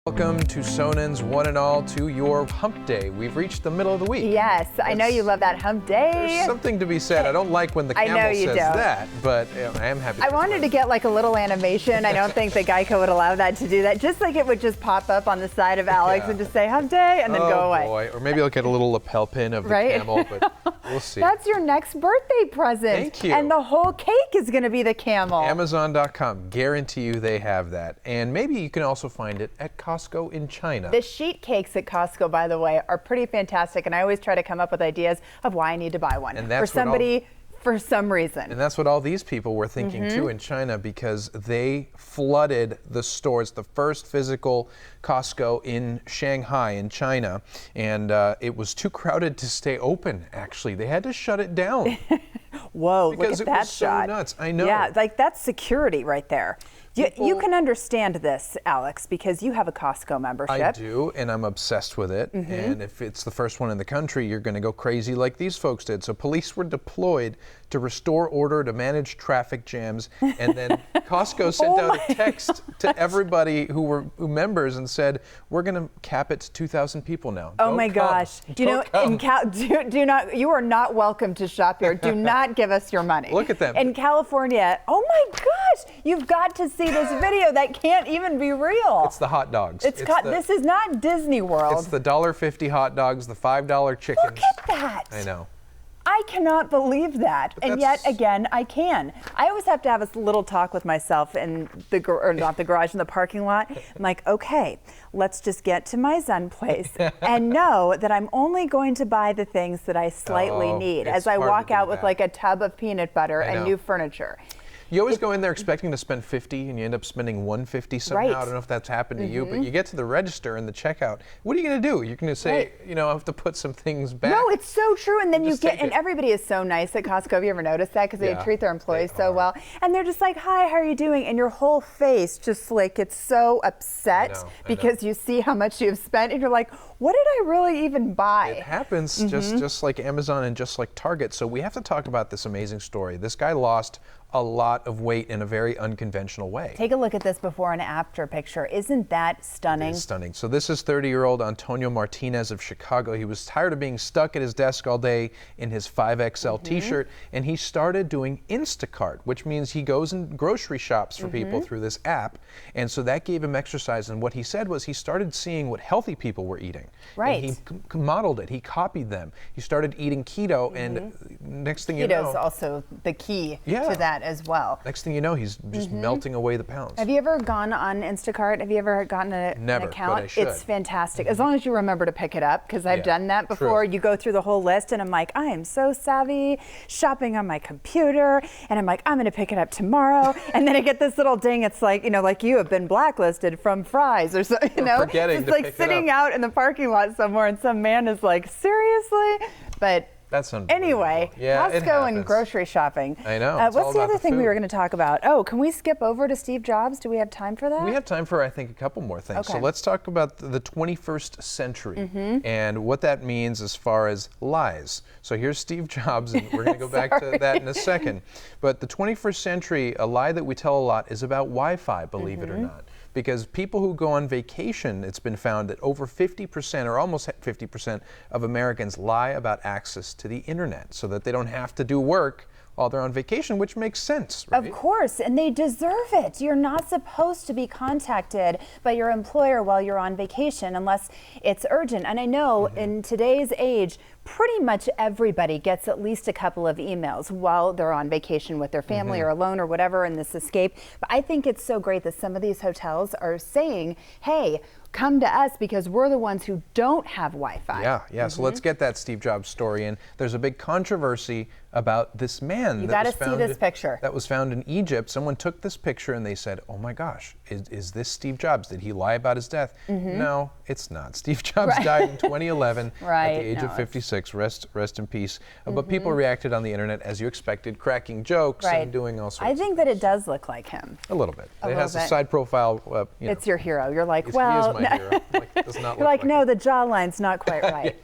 Welcome to Sonan's One and All to your hump day. We've reached the middle of the week. Yes, I know you love that hump day. There's something to be said. I don't like when the camel says that, but I am happy. I wanted to get like a little animation. I don't think the Geico would allow that to do that. Just like it would just pop up on the side of Alex and just say hump day and then go away. Boy. Or maybe I'll get a little lapel pin of the camel, but we'll see. That's your next birthday present. Thank you. And the whole cake is going to be the camel. Amazon.com. Guarantee you they have that. And maybe you can also find it at Costco in China. The sheet cakes at Costco, by the way, are pretty fantastic, and I always try to come up with ideas of why I need to buy one for somebody for some reason. And that's what all these people were thinking too in China, because they flooded the stores, the first physical Costco in Shanghai in China, and it was too crowded to stay open, actually. They had to shut it down. Whoa, because look at that shot. So nuts. I know. Yeah, like that's security right there. You can understand this, Alex, because you have a Costco membership. I do, and I'm obsessed with it. And if it's the first one in the country, you're going to go crazy like these folks did. So police were deployed to restore order, to manage traffic jams, and then Costco sent out a text to everybody who were members and said, "We're going to cap it to 2,000 people now." Oh my gosh! You know, do not. You are not welcome to shop here. Do not give us your money. Look at them in California. Oh my gosh! You've got to see this video. That can't even be real. It's the hot dogs. This is not Disney World. It's the $1.50 hot dogs, the $5 chickens. Look at that. I know. I cannot believe that, and yet again I can. I always have to have a little talk with myself in the not the garage, in the parking lot. I'm like, okay, let's just get to my Zen place and know that I'm only going to buy the things that I slightly need as I walk out with like a tub of peanut butter and new furniture. You always go in there expecting to spend $50 and you end up spending $150 somehow. I don't know if that's happened to you, but you get to the register and the checkout. What are you going to do? You're going to say, you know, I have to put some things back. No, it's so true. And then you get, and everybody is so nice at Costco. Have you ever noticed that? Because they treat their employees so well. And they're just like, hi, how are you doing? And your whole face just like gets so upset because you see how much you've spent and you're like, what did I really even buy? It happens just like Amazon and just like Target. So we have to talk about this amazing story. This guy lost a lot of weight in a very unconventional way. Take a look at this before and after picture. Isn't that stunning? It is stunning. So this is 30-year-old Antonio Martinez of Chicago. He was tired of being stuck at his desk all day in his 5XL t-shirt, and he started doing Instacart, which means he goes and grocery shops for people through this app. And so that gave him exercise. And what he said was he started seeing what healthy people were eating. Right. And he modeled it. He copied them. He started eating keto, and next thing you know, keto's also the key to that as well. Next thing you know, he's just melting away the pounds. Have you ever gone on Instacart? Have you ever gotten an account? But I should. It's fantastic. As long as you remember to pick it up, because I've done that before. You go through the whole list and I'm like, I am so savvy shopping on my computer, and I'm like, I'm going to pick it up tomorrow. And then I get this little ding. It's like, you know, like you have been blacklisted from Fry's or so, you know, forgetting it's like sitting out in the parking lot somewhere and some man is like, seriously? But that's unbelievable. Anyway, Costco and grocery shopping. I know. What's the other thing we were going to talk about? Oh, can we skip over to Steve Jobs? Do we have time for that? We have time for, I think, a couple more things. Okay. So let's talk about the 21st century and what that means as far as lies. So here's Steve Jobs, and we're going to go back to that in a second. But the 21st century, a lie that we tell a lot is about Wi-Fi, believe it or not. Because people who go on vacation, it's been found that over 50% or almost 50% of Americans lie about access to the internet so that they don't have to do work while they're on vacation, which makes sense, right? Of course, and they deserve it. You're not supposed to be contacted by your employer while you're on vacation unless it's urgent. And I know in today's age, pretty much everybody gets at least a couple of emails while they're on vacation with their family or alone or whatever in this escape. But I think it's so great that some of these hotels are saying, hey, come to us because we're the ones who don't have Wi-Fi. Yeah. So let's get that Steve Jobs story. And there's a big controversy about this man. You got to see this picture. That was found in Egypt. Someone took this picture and they said, oh my gosh, is this Steve Jobs? Did he lie about his death? No, it's not. Steve Jobs died in 2011 at the age of 56. Rest in peace. But people reacted on the internet, as you expected, cracking jokes and doing all sorts I think that it does look like him. A little bit. It has a side profile. It's your hero. You're like, well, he is my hero. Like, does not you're like, no, the jawline's not quite right.